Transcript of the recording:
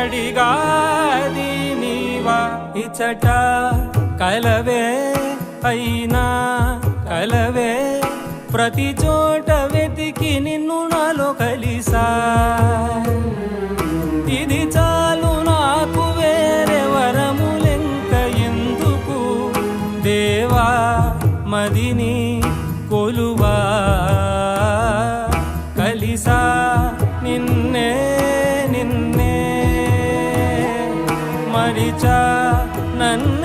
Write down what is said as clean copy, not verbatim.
అడిగాది నీవా ఇచట కలవే అయినా కలవే ప్రతి చోట వెతికి నిన్ను నాలో కలిసా ఇది చాలు నాకు వేరే వరములెంక ఎందుకు దేవా మదిని కొలువా కలిసా నిన్నే నిన్నే మరిచా నన్ను